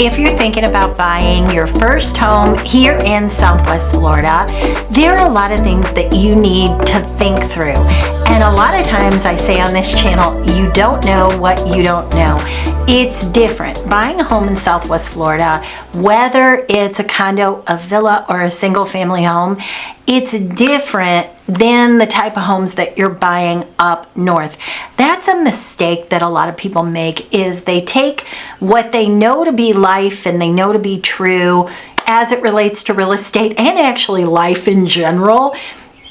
If you're thinking about buying your first home here in Southwest Florida, there are a lot of things that you need to think through. And a lot of times I say on this channel, you don't know what you don't know. It's different. Buying a home in Southwest Florida, whether it's a condo, a villa, or a single family home, it's different than the type of homes that you're buying up north. That's a mistake that a lot of people make, is they take what they know to be life and they know to be true as it relates to real estate and actually life in general,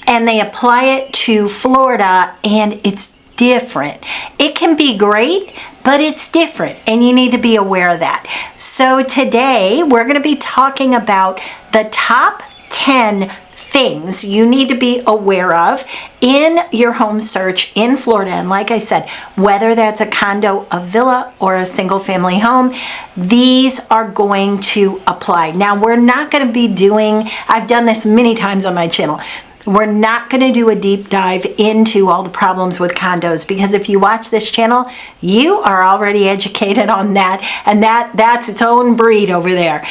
and they apply it to Florida, and it's different. It can be great, but it's different, and you need to be aware of that. So today we're going to be talking about the top 10 things you need to be aware of in your home search in Florida. And like I said, whether that's a condo, a villa, or a single family home, these are going to apply. Now, we're not going to be doing, I've done this many times on my channel, we're not going to do a deep dive into all the problems with condos, because if you watch this channel, you are already educated on that, and that's its own breed over there.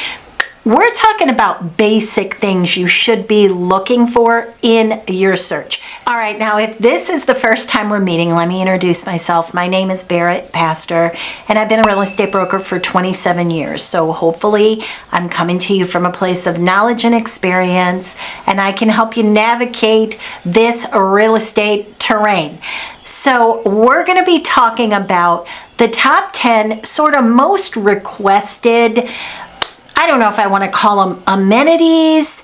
We're talking about basic things you should be looking for in your search. All right, now if this is the first time we're meeting, let me introduce myself. My name is Barrett Pastor, and I've been a real estate broker for 27 years. So hopefully I'm coming to you from a place of knowledge and experience, and I can help you navigate this real estate terrain. So we're going to be talking about the top 10 sort of most requested, I don't know if I want to call them amenities,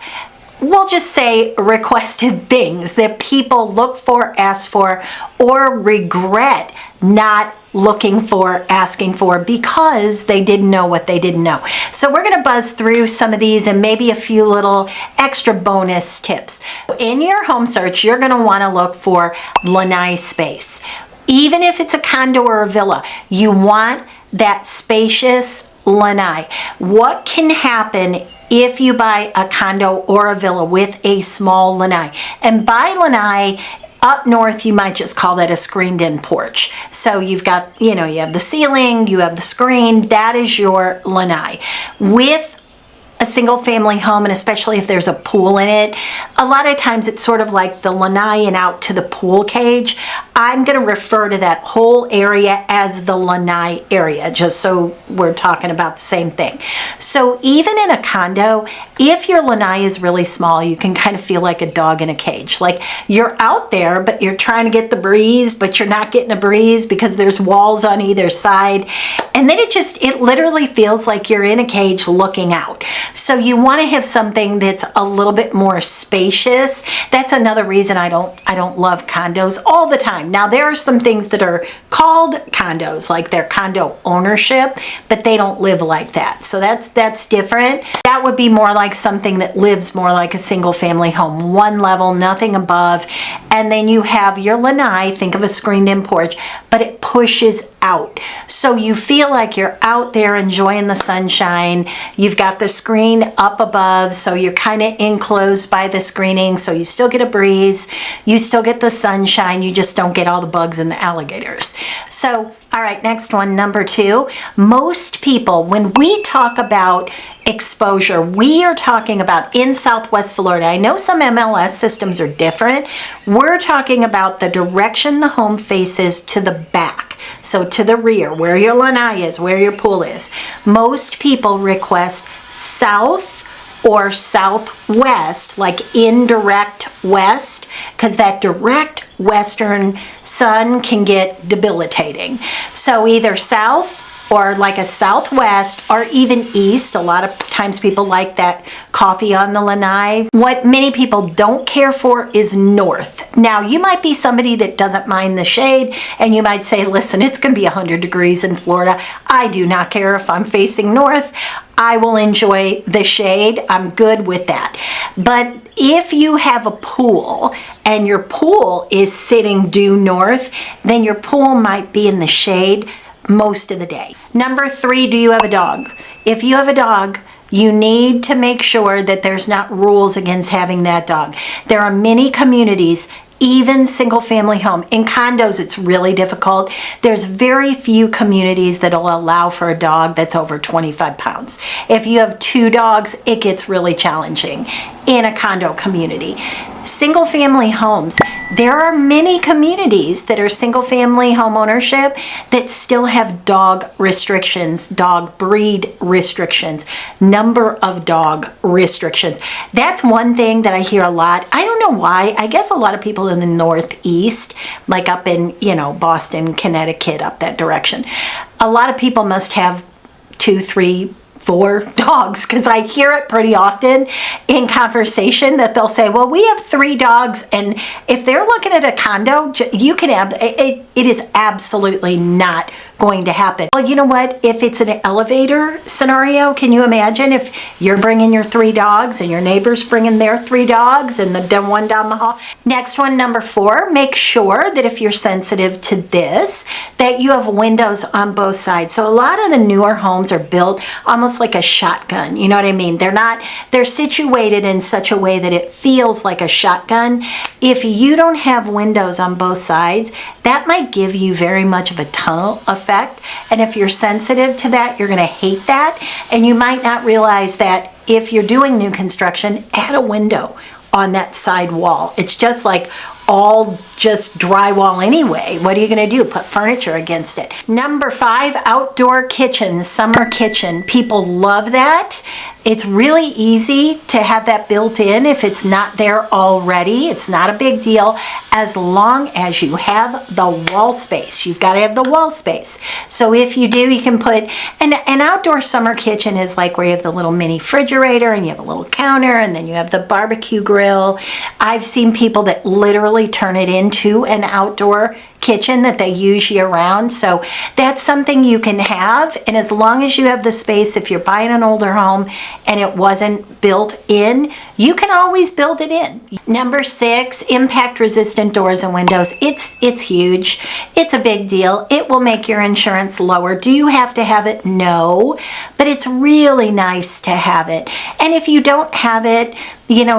we'll just say requested things that people look for, ask for, or regret not looking for, asking for, because they didn't know what they didn't know. So we're going to buzz through some of these and maybe a few little extra bonus tips. In your home search, you're going to want to look for Lanai space. Even if it's a condo or a villa, you want that spacious Lanai. What can happen if you buy a condo or a villa with a small Lanai? And by Lanai, up north, you might just call that a screened-in porch. So you've got, you have the ceiling, you have the screen, that is your Lanai. With a single family home, and especially if there's a pool in it, a lot of times it's sort of like the Lanai and out to the pool cage. I'm going to refer to that whole area as the Lanai area, just so we're talking about the same thing. So even in a condo, if your Lanai is really small, you can kind of feel like a dog in a cage. Like you're out there, but you're trying to get the breeze, but you're not getting a breeze because there's walls on either side. And then it literally feels like you're in a cage looking out. So you want to have something that's a little bit more spacious. That's another reason I don't love condos all the time. Now there are some things that are called condos, like they're condo ownership, but they don't live like that. So that's different. That would be more like something that lives more like a single family home, one level, nothing above. And then you have your Lanai, think of a screened-in porch, but it pushes out. So you feel like you're out there enjoying the sunshine. You've got the screen up above, so you're kind of enclosed by the screening, so you still get a breeze, you still get the sunshine, you just don't get all the bugs and the alligators. So, all right, next one, number 2. Most people, when we talk about exposure, we are talking about in Southwest Florida. I know some MLS systems are different. We're talking about the direction the home faces to the back. So to the rear, where your Lanai is, where your pool is. Most people request south or southwest, like indirect west, because that direct western sun can get debilitating. So either south or like a southwest or even east. A lot of times people like that coffee on the Lanai. What many people don't care for is north. Now, you might be somebody that doesn't mind the shade, and you might say, listen, it's going to be 100 degrees in Florida. I do not care if I'm facing north. I will enjoy the shade. I'm good with that. But if you have a pool and your pool is sitting due north, then your pool might be in the shade most of the day. Number 3, do you have a dog? If you have a dog, you need to make sure that there's not rules against having that dog. There are many communities even single family home. In condos, it's really difficult. There's very few communities that'll allow for a dog that's over 25 pounds. If you have 2 dogs, it gets really challenging in a condo community. Single family homes, there are many communities that are single family home ownership that still have dog restrictions, dog breed restrictions, number of dog restrictions. That's one thing that I hear a lot. I don't know why. I guess a lot of people in the Northeast, like up in, Boston, Connecticut, up that direction, a lot of people must have 2, 3, 4 dogs, because I hear it pretty often in conversation that they'll say, well, we have 3 dogs, and if they're looking at a condo, you can have it. It is absolutely not going to happen. Well, you know what? If it's an elevator scenario, can you imagine if you're bringing your 3 dogs and your neighbor's bringing their 3 dogs and the one down the hall? Next one, number 4, make sure that if you're sensitive to this, that you have windows on both sides. So a lot of the newer homes are built almost like a shotgun. You know what I mean? They're situated in such a way that it feels like a shotgun. If you don't have windows on both sides, that might give you very much of a tunnel effect. And if you're sensitive to that, you're going to hate that. And you might not realize that if you're doing new construction, add a window on that side wall. It's just like all just drywall anyway. What are you going to do? Put furniture against it. Number 5, outdoor kitchen, summer kitchen. People love that. It's really easy to have that built in if it's not there already. It's not a big deal as long as you have the wall space. You've got to have the wall space. So if you do, you can put an outdoor summer kitchen is like where you have the little mini refrigerator and you have a little counter and then you have the barbecue grill. I've seen people that literally turn it into an outdoor kitchen that they use year round. So that's something you can have. And as long as you have the space, if you're buying an older home and it wasn't built in, you can always build it in. Number 6, impact resistant doors and windows. It's huge. It's a big deal. It will make your insurance lower. Do you have to have it? No, but it's really nice to have it. And if you don't have it,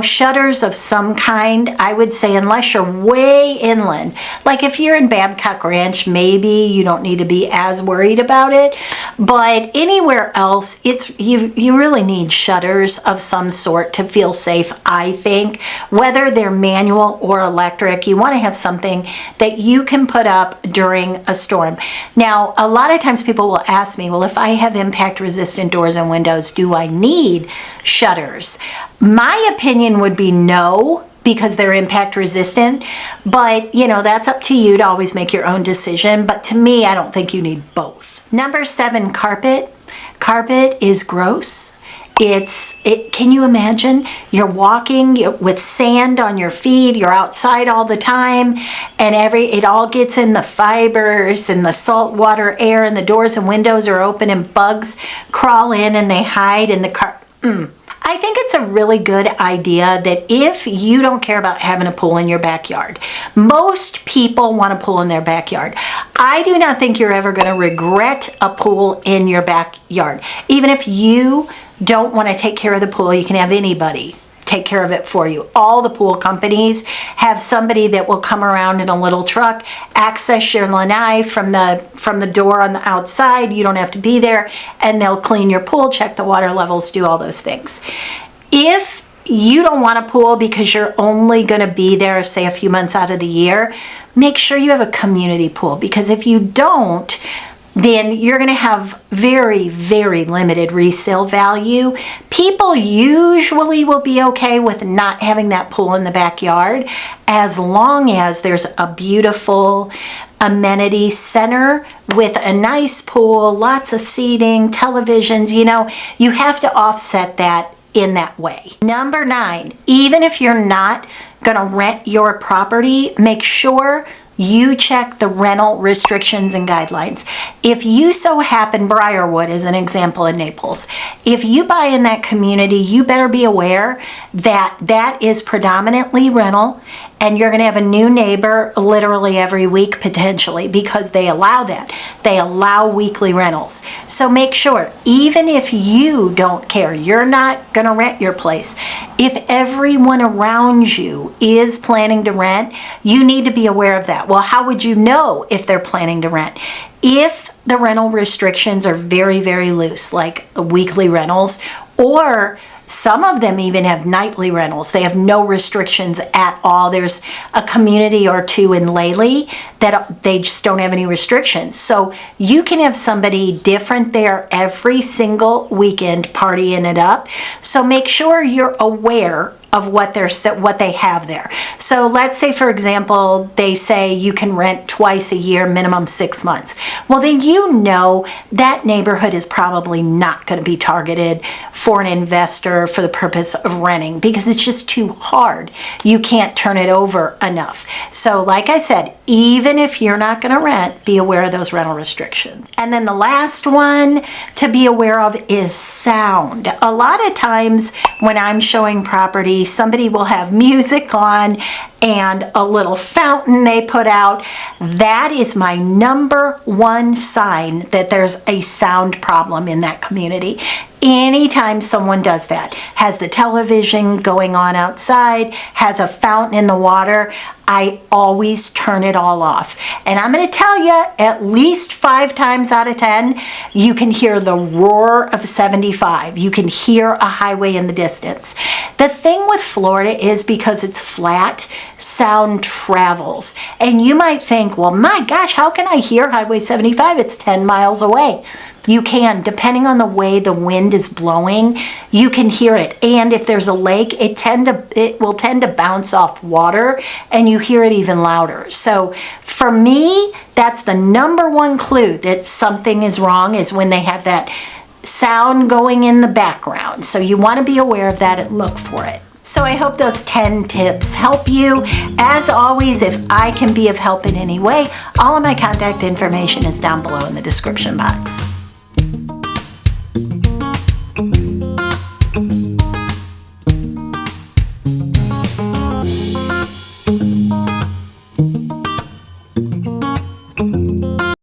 shutters of some kind, I would say, unless you're way inland, like if you're in Babcock Ranch, maybe you don't need to be as worried about it, but anywhere else, you really need shutters of some sort to feel safe, I think. Whether they're manual or electric, you want to have something that you can put up during a storm. Now, a lot of times people will ask me, well, if I have impact resistant doors and windows, do I need shutters? My opinion would be no, because they're impact resistant, but that's up to you to always make your own decision. But to me, I don't think you need both. Number 7, carpet. Carpet is gross. Can you imagine? You're walking with sand on your feet, you're outside all the time, and it all gets in the fibers and the salt water air, and the doors and windows are open and bugs crawl in and they hide in the carpet. I think it's a really good idea that if you don't care about having a pool in your backyard, most people want a pool in their backyard. I do not think you're ever going to regret a pool in your backyard. Even if you don't want to take care of the pool, you can have anybody take care of it for you. All the pool companies have somebody that will come around in a little truck, access your lanai from the door on the outside. You don't have to be there, and they'll clean your pool, check the water levels, do all those things. If you don't want a pool because you're only going to be there, say, a few months out of the year, make sure you have a community pool, because if you don't, then you're going to have very, very limited resale value. People usually will be okay with not having that pool in the backyard as long as there's a beautiful amenity center with a nice pool, lots of seating, televisions. You have to offset that in that way. Number 9, even if you're not going to rent your property, make sure you check the rental restrictions and guidelines. If you so happen, Briarwood is an example in Naples, if you buy in that community, you better be aware that that is predominantly rental, and you're going to have a new neighbor literally every week potentially, because they allow that. They allow weekly rentals. So make sure, even if you don't care, you're not going to rent your place. If everyone around you is planning to rent, you need to be aware of that. Well, how would you know if they're planning to rent? If the rental restrictions are very, very loose, like weekly rentals, or some of them even have nightly rentals. They have no restrictions at all. There's a community or two in Lanai that they just don't have any restrictions. So you can have somebody different there every single weekend partying it up. So make sure you're aware of what they have there. So let's say, for example, they say you can rent twice a year, minimum 6 months. Well, then you know that neighborhood is probably not going to be targeted for an investor for the purpose of renting, because it's just too hard. You can't turn it over enough. So like I said, even if you're not going to rent, be aware of those rental restrictions. And then the last one to be aware of is sound. A lot of times when I'm showing property, somebody will have music on and a little fountain they put out. That is my number one sign that there's a sound problem in that community. Anytime someone does that, has the television going on outside, has a fountain in the water, I always turn it all off. And I'm going to tell you, at least 5 times out of 10, you can hear the roar of 75. You can hear a highway in the distance. The thing with Florida is, because it's flat, sound travels. And you might think, well, my gosh, how can I hear Highway 75? It's 10 miles away. You can, depending on the way the wind is blowing, you can hear it. And if there's a lake, it will tend to bounce off water, and you hear it even louder. So for me, that's the number one clue that something is wrong, is when they have that sound going in the background. So you want to be aware of that and look for it. So I hope those 10 tips help you. As always, if I can be of help in any way, all of my contact information is down below in the description box.